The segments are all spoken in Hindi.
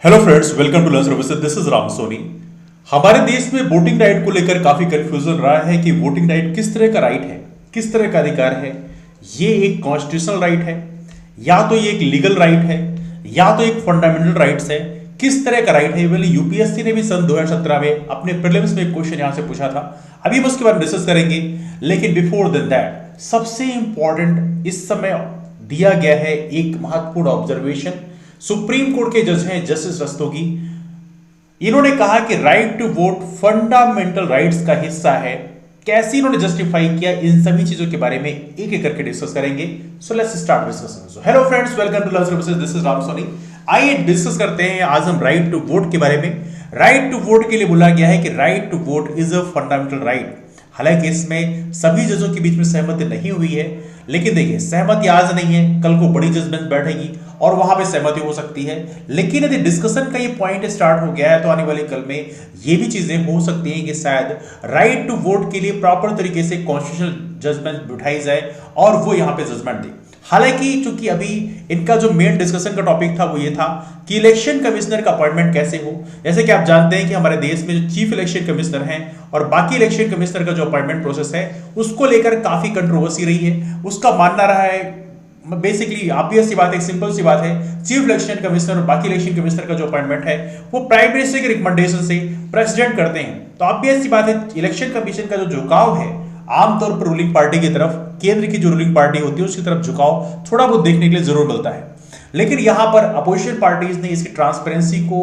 Hello friends, welcome to learn services. This is Ram Soni. हमारे देश में वोटिंग राइट को लेकर काफी कंफ्यूजन रहा है कि वोटिंग राइट किस तरह का राइट है, किस तरह का अधिकार है। ये एक कॉन्स्टिट्यूशनल राइट है, या तो ये एक लीगल राइट है, या तो एक फंडामेंटल राइट्स है। किस तरह का राइट है? वेल, यूपीएससी ने भी सन 2017 में अपने प्रीलिम्स में एक क्वेश्चन यहां से पूछा था। अभी हम उसके बारे में डिस्कस करेंगे, लेकिन बिफोर देन दैट सबसे इंपॉर्टेंट इस समय दिया गया है एक महत्वपूर्ण ऑब्जर्वेशन। सुप्रीम कोर्ट के जज हैं जस्टिस रस्तोगी। इन्होंने कहा कि right to vote fundamental rights का हिस्सा है। कैसे इन्होंने जस्टिफाई किया, इन सभी चीजों के बारे में एक एक करके डिस्कस करेंगे। So let's start discussion. Hello friends, welcome to learn services. This is Ram Soni. आइए डिस्कस करते हैं आज हम राइट टू वोट के बारे में। राइट टू वोट के लिए बोला गया है कि right to vote is a fundamental right. हालांकि इसमें सभी जजों के बीच में सहमति नहीं हुई है, लेकिन देखिए सहमति आज नहीं है, कल को बड़ी जजमेंट बैठेगी और वहां पे सहमति हो सकती है। लेकिन यदि डिस्कशन का ये पॉइंट स्टार्ट हो गया है तो आने वाले कल में ये भी चीजें हो सकती हैं कि शायद राइट टू वोट के लिए प्रॉपर तरीके से कॉन्स्टिट्यूशनल जजमेंट बिठाई जाए और वो यहां पे जजमेंट दे। हालांकि चूंकि अभी इनका जो मेन डिस्कशन का टॉपिक था वो ये था कि इलेक्शन कमिश्नर का अपॉइंटमेंट कैसे हो। जैसे कि आप जानते हैं कि हमारे देश में जो चीफ इलेक्शन कमिश्नर हैं और बाकी इलेक्शन कमिश्नर का जो अपॉइंटमेंट प्रोसेस है उसको लेकर काफी कंट्रोवर्सी रही है। उसका मानना रहा है, बेसिकली ऑब्वियस सी बात है, सिंपल सी बात है, चीफ इलेक्शन कमिश्नर और बाकी इलेक्शन कमिश्नर का जो अपॉइंटमेंट है वो प्राइम मिनिस्टर के रिकमेंडेशन से प्रेसिडेंट करते हैं। तो ऑब्वियस सी बात है, इलेक्शन कमीशन का जो झुकाव है आमतौर पर रूलिंग पार्टी की तरफ, केंद्र की जो रूलिंग पार्टी होती है उसकी तरफ झुकाव थोड़ा बहुत देखने के लिए जरूर मिलता है। लेकिन यहां पर अपोजिशन पार्टीज ने इसकी ट्रांसपेरेंसी को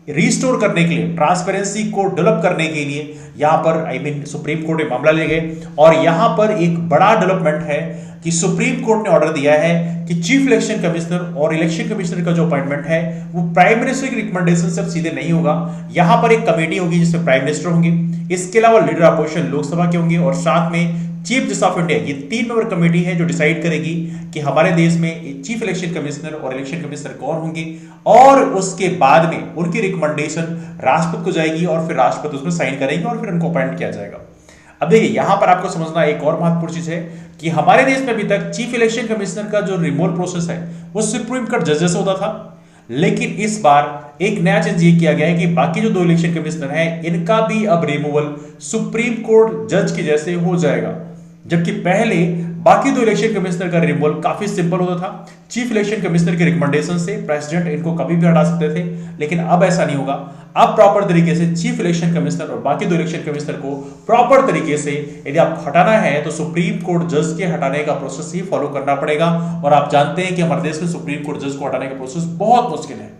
रिस्टोर करने के लिए, ट्रांसपेरेंसी को डेवलप करने के लिए यहां पर सुप्रीम कोर्ट में मामला ले गए। और यहां पर एक बड़ा डेवलपमेंट है कि सुप्रीम कोर्ट ने ऑर्डर दिया है कि चीफ इलेक्शन कमिश्नर और इलेक्शन कमिश्नर का जो अपॉइंटमेंट है वो प्राइम मिनिस्टर की रिकमेंडेशन से सीधे नहीं होगा। यहां पर एक कमेटी होगी जिसमें प्राइम मिनिस्टर होंगे, इसके अलावा लीडर अपोजिशन लोकसभा के होंगे और साथ में चीफ जस्टिस ऑफ इंडिया। ये 3 मेंबर कमेटी है जो डिसाइड करेगी कि हमारे देश में चीफ इलेक्शन कमिश्नर और इलेक्शन कमिश्नर कौन होंगे, और उसके बाद में उनकी रिकमेंडेशन राष्ट्रपति को जाएगी और फिर राष्ट्रपति उसमें साइन करेंगे और फिर उनको अपॉइंट किया जाएगा। अब देखिए यहां पर आपको समझना एक और महत्वपूर्ण चीज है कि हमारे देश में अभी तक चीफ इलेक्शन कमिश्नर का जो रिमूवल प्रोसेस है वो सुप्रीम कोर्ट जजेस होता था। लेकिन इस बार एक नया चेंज ये किया गया है कि बाकी जो 2 इलेक्शन कमिश्नर हैं इनका भी अब रिमूवल सुप्रीम कोर्ट जज के जैसे हो जाएगा। जबकि पहले बाकी 2 इलेक्शन कमिश्नर का रिमूवल काफी सिंपल होता था, चीफ इलेक्शन कमिश्नर के रिकमेंडेशन से प्रेसिडेंट इनको कभी भी हटा सकते थे। लेकिन अब ऐसा नहीं होगा। अब प्रॉपर तरीके से चीफ इलेक्शन कमिश्नर और बाकी 2 इलेक्शन कमिश्नर को प्रॉपर तरीके से यदि आप हटाना है तो सुप्रीम कोर्ट जज के हटाने का प्रोसेस ही फॉलो करना पड़ेगा। और आप जानते हैं कि हमारे देश में सुप्रीम कोर्ट जज को हटाने का प्रोसेस बहुत मुश्किल है।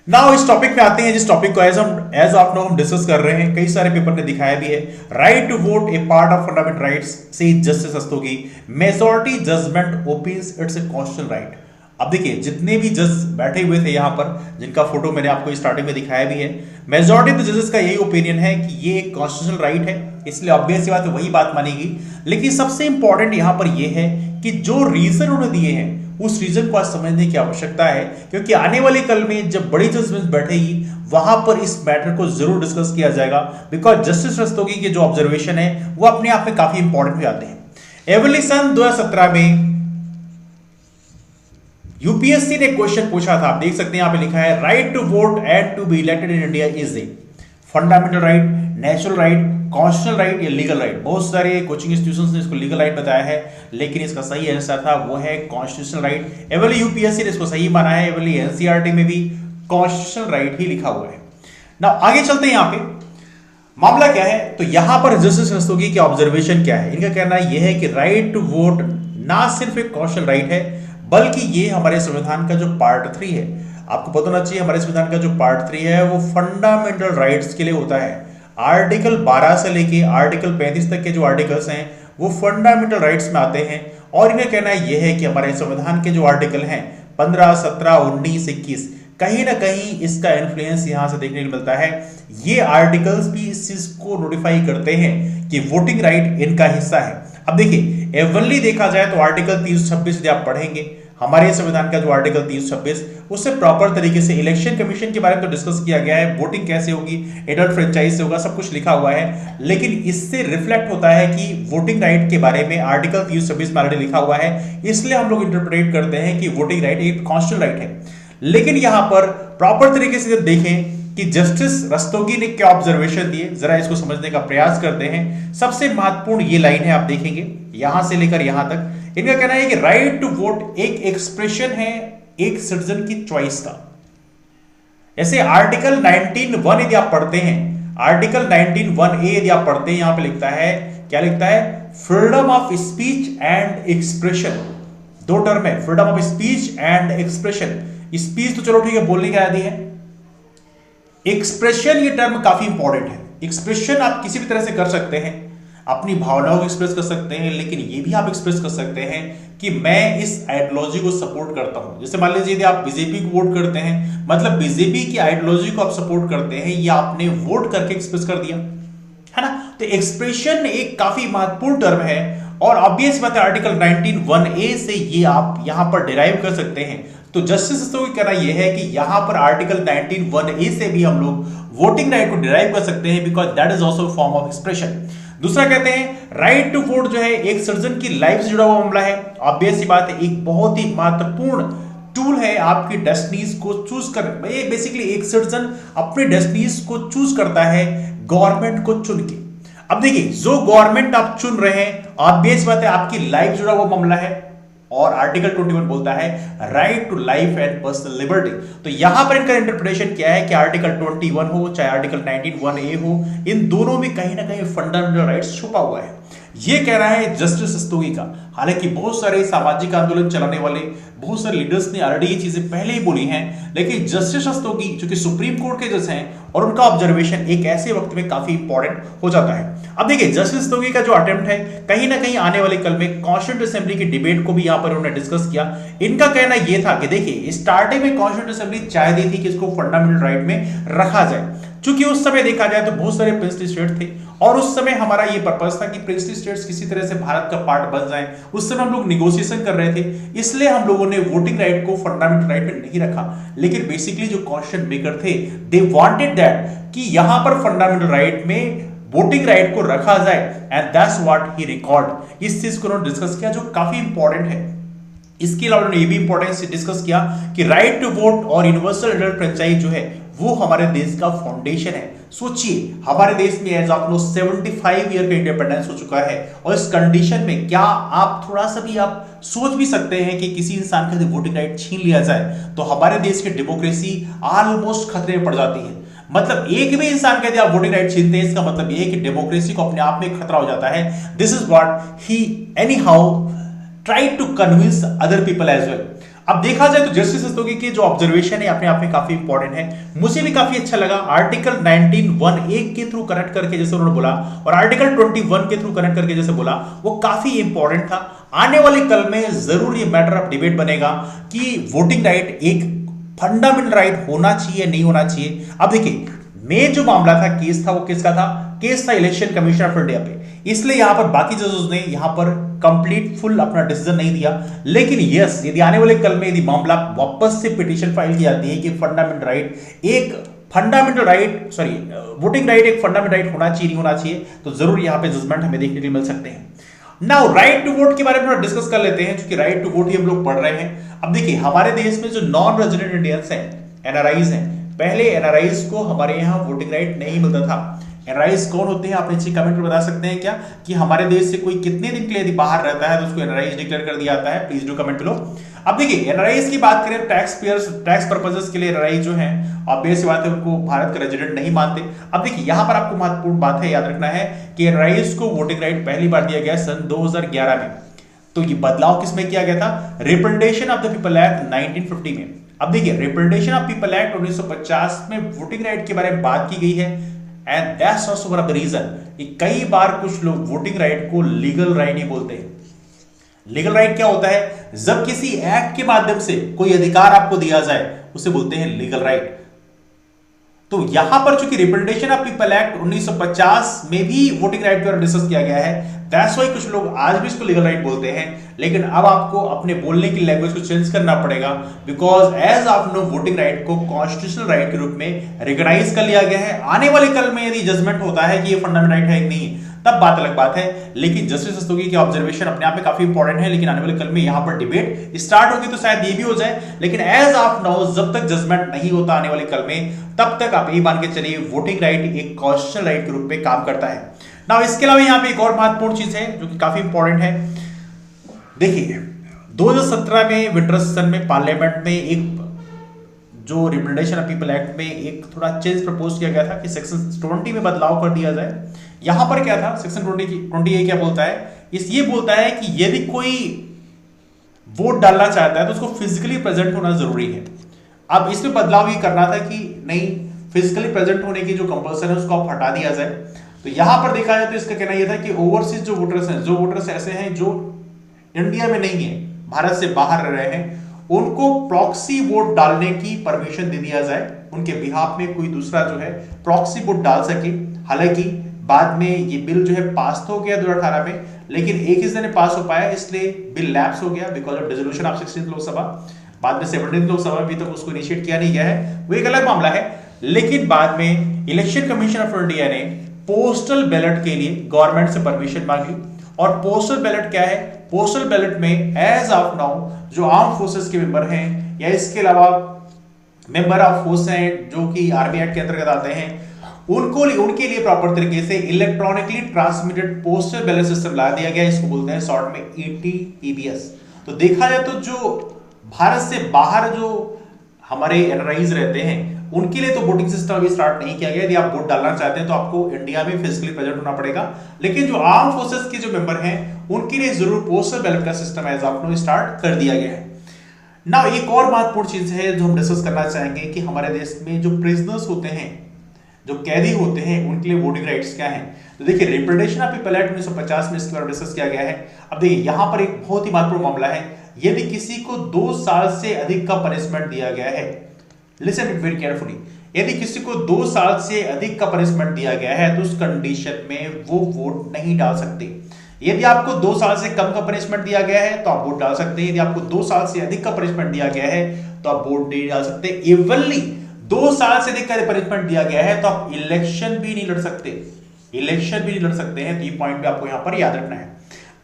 नाउ इस टॉपिक पे आते हैं, जिस टॉपिक को एज ऑफ नाउ हम डिस्कस कर रहे हैं। कई सारे पेपर ने दिखाया भी है, right to vote a part of fundamental rights से justice Rastogi. Majority judgment opines it's a constitutional right. अब देखिए जितने भी जज बैठे हुए थे यहां पर, जिनका फोटो मैंने आपको स्टार्टिंग में दिखाया भी है, मेजॉरिटी ऑफ जजेस का यही ओपिनियन है कि ये एक कॉन्स्टिट्यूशनल राइट है, इसलिए ऑब्वियस सी बात है वही बात मानेगी। लेकिन सबसे इंपॉर्टेंट यहां पर यह है कि जो रीजन उन्होंने दिए हैं उस रीजन को आज समझने की आवश्यकता है, क्योंकि आने वाले कल में जब बड़ी जजमेंट बैठेगी वहां पर इस मैटर को जरूर डिस्कस किया जाएगा। बिकॉज जस्टिस रस्तोगी के जो ऑब्जर्वेशन है वो अपने आप में काफी इंपॉर्टेंट हो जाते हैं। एवोल्यूशन 2017 में यूपीएससी ने क्वेश्चन पूछा था, आप देख सकते हैं यहां पे लिखा है, right to vote and to be elected in India is a fundamental right, natural right, constitutional right या लीगल राइट। बहुत सारे कोचिंग इंस्टीट्यूशंस ने इसको लीगल राइट बताया है, लेकिन इसका सही आंसर था वो है कॉन्स्टिट्यूशनल राइट। एवली यूपीएससी ने इसको सही माना है, एवली एनसीईआरटी में भी कॉन्स्टिट्यूशनल राइट ही लिखा हुआ है। ना आगे चलते हैं, यहां पे मामला क्या है। तो यहां पर जस्टिस रस्तोगी की ऑब्जर्वेशन क्या है, इनका कहना यह है कि राइट टू वोट ना सिर्फ एक कॉन्स्टिट्यूशनल राइट है, बल्कि ये हमारे संविधान का जो पार्ट 3 है, आपको पता होना चाहिए हमारे संविधान का जो पार्ट 3 है वो फंडामेंटल राइट्स के लिए होता है। आर्टिकल 12 से लेके आर्टिकल 35 तक के जो आर्टिकल्स हैं वो फंडामेंटल राइट्स में आते हैं। और इन्हें कहना यह है कि हमारे संविधान के जो आर्टिकल हैं 15, 17, 19, 21, कहीं ना कहीं इसका इन्फ्लुएंस यहां से देखने को मिलता है। ये आर्टिकल्स भी इस चीज को नोटिफाई करते हैं कि वोटिंग राइट इनका हिस्सा है। अब देखिए एवनली देखा जाए तो आर्टिकल 326 यदि आप पढ़ेंगे हमारे संविधान का जो आर्टिकल 326, उससे प्रॉपर तरीके से इलेक्शन कमीशन के बारे में तो डिस्कस किया गया है, वोटिंग कैसे होगी, एडल्ट फ्रेंचाइज से होगा, सब कुछ लिखा हुआ है। लेकिन इससे रिफ्लेक्ट होता है कि वोटिंग राइट के बारे में आर्टिकल 326 में ऑलरेडी लिखा हुआ है, इसलिए हम लोग इंटरप्रेट करते हैं कि वोटिंग राइट एक कॉन्स्टिट्यूशनल राइट है। लेकिन यहां पर प्रॉपर तरीके से जब देखें कि जस्टिस रस्तोगी ने क्या ऑब्जर्वेशन दिए, जरा इसको समझने का प्रयास करते हैं। सबसे महत्वपूर्ण ये लाइन है, आप देखेंगे यहां से लेकर यहां तक इनका कहना है कि राइट टू वोट एक एक्सप्रेशन है एक सिटीजन की चॉइस का। ऐसे आर्टिकल 19(1) यदि आप पढ़ते हैं, आर्टिकल 19(1)(a) यदि आप पढ़ते हैं, यहां पे लिखता है, क्या लिखता है, freedom of speech and expression. दो टर्म है, freedom of speech and expression. Speech तो चलो ठीक है, बोलने की आजादी है। एक्सप्रेशन ये टर्म काफी इंपॉर्टेंट है। एक्सप्रेशन आप किसी भी तरह से कर सकते हैं, अपनी भावनाओं को एक्सप्रेस कर सकते हैं, लेकिन ये भी आप एक्सप्रेस कर सकते हैं कि मैं इस आइडियोलॉजी को सपोर्ट करता हूं। जैसे मान लीजिए यदि आप बीजेपी को वोट करते हैं, मतलब बीजेपी की आइडियोलॉजी को आप सपोर्ट करते हैं, या आपने वोट करके एक्सप्रेस कर दिया, है ना। तो एक्सप्रेशन एक काफी महत्वपूर्ण टर्म है और ऑब्वियस बात है आर्टिकल 19(1)(a) से ये आप यहां पर डिराइव कर सकते हैं। तो जस्टिस रस्तोगी का कहना यह है कि यहां पर आर्टिकल 19(1)(a) से भी हम लोग वोटिंग राइट को डिराइव कर सकते हैं, because that is also form of expression. दूसरा कहते हैं राइट टू वोट जो है एक सिटीजन की लाइफ से जुड़ा हुआ मामला है। ऑब्वियस सी बात है, एक बहुत ही महत्वपूर्ण टूल है आपकी डेस्टिनीज को चूज कर। बेसिकली एक सिटीजन अपने डेस्टिनीज को चूज करता है गवर्नमेंट को चुन के। अब देखिए, जो गवर्नमेंट आप चुन रहे हैं, ऑब्वियस बात है आपकी लाइफ जुड़ा हुआ मामला है, और आर्टिकल 21 बोलता है right to life and personal liberty. तो यहां पर इनका इंटरप्रिटेशन क्या है कि आर्टिकल 21 हो चाहे आर्टिकल 19(1)(a) हो, इन दोनों में कहीं ना कहीं फंडामेंटल राइट्स छुपा हुआ है। ये कह रहा है जस्टिस रस्तोगी का। हालांकि बहुत सारे सामाजिक आंदोलन चलाने वाले बहुत सारे लीडर्स ने ऑलरेडी ये चीजें पहले ही बोली हैं, लेकिन जस्टिस रस्तोगी जो कि सुप्रीम कोर्ट के जज हैं, और उनका ऑब्जर्वेशन एक ऐसे वक्त में काफी इंपॉर्टेंट हो जाता है। अब देखिए, जस्टिस रस्तोगी का जो अटेम्प्ट है, कहीं ना कहीं आने वाले कल में कॉन्स्टिट्यूंट असेंबली की डिबेट को भी यहां पर उन्होंने डिस्कस किया। इनका कहना यह था कि देखिए, स्टार्टिंग में कॉन्स्टिट्यूंट असेंबली चाहती थी कि इसको फंडामेंटल राइट में रखा जाए, क्योंकि उस समय देखा जाए तो बहुत सारे प्रिंसली स्टेट थे, और उस समय हमारा ये पर्पस था कि प्रिंसली स्टेट्स किसी तरह से भारत का पार्ट बन जाएं। उस समय हम लोग निगोशिएशन कर रहे थे, इसलिए हम लोगों ने वोटिंग राइट को फंडामेंटल राइट में नहीं रखा। लेकिन बेसिकली जो कॉन्स्टिट्यूशन मेकर थे, दे वांटेड दैट कि यहां पर फंडामेंटल राइट में वोटिंग राइट को रखा जाए, and that's what he record. इस चीज को उन्होंने डिस्कस किया जो काफी इंपॉर्टेंट है। इसके अलावा उन्होंने ये भी इंपॉर्टेंस से डिस्कस किया कि राइट टू वोट और यूनिवर्सल एडल्ट फ्रेंचाइज जो है वो हमारे देश का फाउंडेशन है। सोचिए, हमारे देश में एज ऑफ नो 75 ईयर का इंडिपेंडेंस हो चुका है, और इस कंडीशन में क्या आप थोड़ा सा भी आप सोच भी सकते हैं कि किसी इंसान का वोटिंग राइट छीन लिया जाए तो हमारे देश की डेमोक्रेसी ऑलमोस्ट खतरे में पड़ जाती है। मतलब एक भी इंसान कहते आप वोटिंग राइट छीनते हैं, इसका मतलब यह है कि डेमोक्रेसी को अपने आप में खतरा हो जाता है। This is what he anyhow try to convince other people as well. अब देखा जाए तो जस्टिस रस्तोगी की जो ऑब्जर्वेशन है अपने आप में काफी इंपॉर्टेंट है, मुझे भी काफी अच्छा लगा। आर्टिकल 19(1)(a) के थ्रू कनेक्ट करके जैसे उन्होंने बोला, और आर्टिकल 21 के थ्रू कनेक्ट करके जैसे बोला, वो काफी इंपॉर्टेंट था। आने वाले कल में जरूर ये मैटर ऑफ डिबेट बनेगा कि वोटिंग राइट एक फंडामेंटल राइट होना चाहिए नहीं होना चाहिए। अब देखिए, मेन जो मामला था, केस था, वो किसका था? केस था इलेक्शन कमीशन ऑफ इंडिया पे। इसलिए यहां पर बाकी जजेस ने यहां पर कंप्लीट फुल अपना डिसीजन नहीं दिया। लेकिन यस, यदि आने वाले कल में यदि मामला वापस से पिटीशन फाइल की जाती है कि फंडामेंटल राइट वोटिंग राइट एक फंडामेंटल राइट होना चाहिए नहीं होना चाहिए, तो जरूर यहां पे जजमेंट हमें देखने के लिए मिल सकते हैं। नाउ राइट टू वोट के बारे में थोड़ा डिस्कस कर लेते हैं, क्योंकि राइट टू वोट ही हम लोग पढ़ रहे हैं। अब देखिए, हमारे देश में जो नॉन रेजिडेंट इंडियंस हैं, एनआरआईज हैं, पहले एनआरआईज को हमारे यहाँ वोटिंग राइट नहीं मिलता था। एनआरआईज कौन होते हैं, आप नीचे कमेंट में बता सकते हैं क्या कि हमारे देश से कोई कितने दिन के लिए यदि बाहर रहता है तो उसको एनआरआईज डिक्लेयर कर दिया जाता है? Please do comment below. अब देखिए, एनआरआईज की बात करें, टैक्स पर्पसेस के लिए एनआरआई जो हैं, ऑब्वियस बात है उनको भारत का रेजिडेंट नहीं मानते। अब देखिए, यहां पर आपको महत्वपूर्ण बात है याद रखना है कि एनआरआईज को वोटिंग राइट पहली बार दिया गया सन 2011 में। तो ये बदलाव किसमें किया गया था? Representation of the people act 1950 में। अब देखिए, रिप्रेजेंटेशन ऑफ पीपल एक्ट 1950 में वोटिंग राइट के बारे में बात की गई है, and that's also one of the reason कि कई बार कुछ लोग वोटिंग राइट को लीगल राइट नहीं बोलते हैं। लीगल राइट क्या होता है? जब किसी एक्ट के माध्यम से कोई अधिकार आपको दिया जाए उसे बोलते हैं लीगल राइट। तो यहां पर चूंकि रिप्रेजेंटेशन ऑफ पीपल एक्ट 1950 में भी वोटिंग राइट पर डिस्कस किया गया है, दैट्स व्हाई कुछ लोग आज भी इसको लीगल राइट बोलते हैं। लेकिन अब आपको अपने बोलने की लैंग्वेज को चेंज करना पड़ेगा, because as of now voting right को कॉन्स्टिट्यूशनल राइट के रूप में रिकॉग्नाइज कर लिया गया है। आने वाले कल में यदि जजमेंट होता है कि ये फंडामेंटल राइट है कि नहीं, तब बात अलग बात है। लेकिन जस्टिस रस्तोगी की ऑब्जर्वेशन अपने आप में काफी इंपॉर्टेंट है, लेकिन आने वाले कल में यहां पर डिबेट स्टार्ट होगी तो शायद ये भी हो जाए, लेकिन एज ऑफ नाउ जब तक जजमेंट नहीं होता आने वाले कल में, तब तक आप यही मान के चलिए वोटिंग राइट एक कॉन्स्टिट्यूशनल राइट के रूप में काम करता है। ना इसके अलावा यहां पे एक और महत्वपूर्ण चीज है जो कि काफी इंपॉर्टेंट है। देखिए 2017 में विंटर सेशन में पार्लियामेंट में एक जो रिप्रेजेंटेशन ऑफ पीपल एक्ट में एक थोड़ा चेंज प्रपोज किया गया था कि सेक्शन 20 में बदलाव कर दिया जाए। यहां पर क्या था, सेक्शन 20 क्या बोलता है, ये बोलता है कि यदि कोई वोट डालना चाहता है तो उसको फिजिकली प्रेजेंट होना जरूरी है। अब इसमें बदलाव ये करना था कि नहीं, फिजिकली प्रेजेंट होने की जो कंपल्सन है उसको आप हटा दिया जाए। तो यहां पर देखा जाए तो इसका कहना यह था कि ओवरसीज जो वोटर्स ऐसे हैं जो इंडिया में नहीं है, भारत से बाहर रह रहे हैं, उनको प्रॉक्सी वोट डालने की परमिशन दे दिया जाए, उनके बिहाफ में कोई दूसरा जो है प्रॉक्सी वोट डाल सके। हालांकि बाद में ये बिल जो है पास तो हो गया 2018 में, लेकिन एक ही दिन पास हो पाया, इसलिए बिल लैप्स हो गया because of dissolution of 16th Lok Sabha. बाद में 17th लोकसभा में भी तक उसको इनिशिएट किया नहीं गया है, वो एक अलग मामला है। लेकिन बाद में इलेक्शन कमीशन ऑफ इंडिया ने पोस्टल बैलेट के लिए गवर्नमेंट से परमिशन मांगी। और पोस्टल बैलेट क्या है, पोस्टल बैलेट में एज ऑफ नाउ जो आर्म फोर्सेस के मेंबर हैं या इसके अलावा मेंबर ऑफ फोर्स हैं जो कि आर्मी एक्ट के अंतर्गत आते हैं, उनके लिए प्रॉपर तरीके से electronically transmitted postal ballot system ला दिया गया। इसको बोलते हैं शॉर्ट में ETPBS। तो देखा जाए तो जो भारत से बाहर जो हमारे एनआरआईज रहते हैं उनके लिए तो वोटिंग सिस्टम अभी स्टार्ट नहीं किया गया। यदि आप वोट डालना चाहते हैं तो आपको इंडिया में फिजिकली प्रेजेंट होना पड़ेगा, लेकिन जो आर्म फोर्सेस के जो मेंबर हैं उनके लिए जरूर पोस्टल बैलेट का system as of now start कर दिया गया है। ना एक और महत्वपूर्ण चीज है जो हम डिस्कस करना चाहेंगे कि हमारे देश में जो प्रिजनर्स होते हैं, जो कैदी होते हैं, उनके लिए वोटिंग राइट्स क्या हैं। तो देखिए रिप्रेजेंटेशन ऑफ पीपल एक्ट 1950 में इसके बारे में डिस्कस किया गया है। अब देखिए यहां पर एक बहुत ही महत्वपूर्ण मामला है, यदि किसी को 2 साल से अधिक का पनिशमेंट दिया गया है, लिसन इट वेरी केयरफुली, यदि किसी को 2 साल से अधिक का पनिशमेंट दिया गया है तो उस कंडीशन में वो वोट नहीं डाल सकते। यदि आपको 2 साल से कम का पनिशमेंट दिया गया है तो आप वोट डाल सकते हैं, यदि आपको 2 साल से अधिक का पनिशमेंट दिया गया है तो आप वोट नहीं डाल सकते। इवनली 2 साल से अधिक का पनिशमेंट दिया गया है तो आप इलेक्शन भी नहीं लड़ सकते, इलेक्शन भी नहीं लड़ सकते हैं। तो ये पॉइंट भी आपको यहां पर याद रखना है।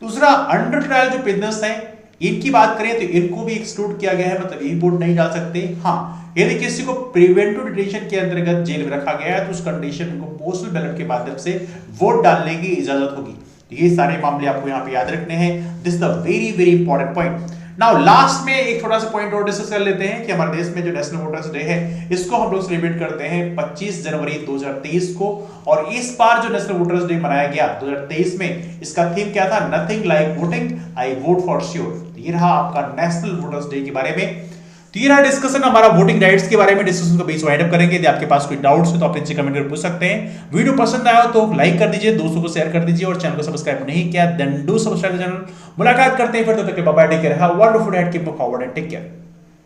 दूसरा, अंडर ट्रायल जो प्रिजनर्स हैं इनकी बात करें तो इनको भी एक्सक्लूड किया गया है, मतलब ये वोट नहीं डाल सकते। हाँ, यदि किसी को प्रिवेंटिव डिटेंशन के अंतर्गत जेल में रखा गया है तो उस कंडीशन को पोस्टल बैलेट के माध्यम से वोट डालने की इजाजत होगी। तो ये सारे मामले आपको यहाँ पे याद रखने हैं। This is the very very important point. Now last में एक थोड़ा सा पॉइंट और डिस्कस कर लेते हैं कि हमारे देश में जो नेशनल वोटर्स डे है इसको हम लोग सेलिब्रेट करते हैं 25 जनवरी 2023 को। और इस बार जो नेशनल वोटर्स डे मनाया गया 2023 में, इसका थीम क्या था, nothing like voting, I vote for sure. ये रहा आपका नेशनल वोटर्स डे के बारे में। तो ये रहा डिस्कशन हमारा वोटिंग राइट्स के बारे में। डिस्कशन को बीच वाइंड अप करेंगे। यदि आपके पास कोई डाउट्स हो तो आप नीचे कमेंट कर पूछ सकते हैं। वीडियो पसंद आया तो लाइक कर दीजिए, दोस्तों को शेयर कर दीजिए, और चैनल को सब्सक्राइब नहीं किया then do subscribe the channel. मुलाकात करते हैं फिर, तब तक के bye bye, take care, have a wonderful day, keep moving forward and take care.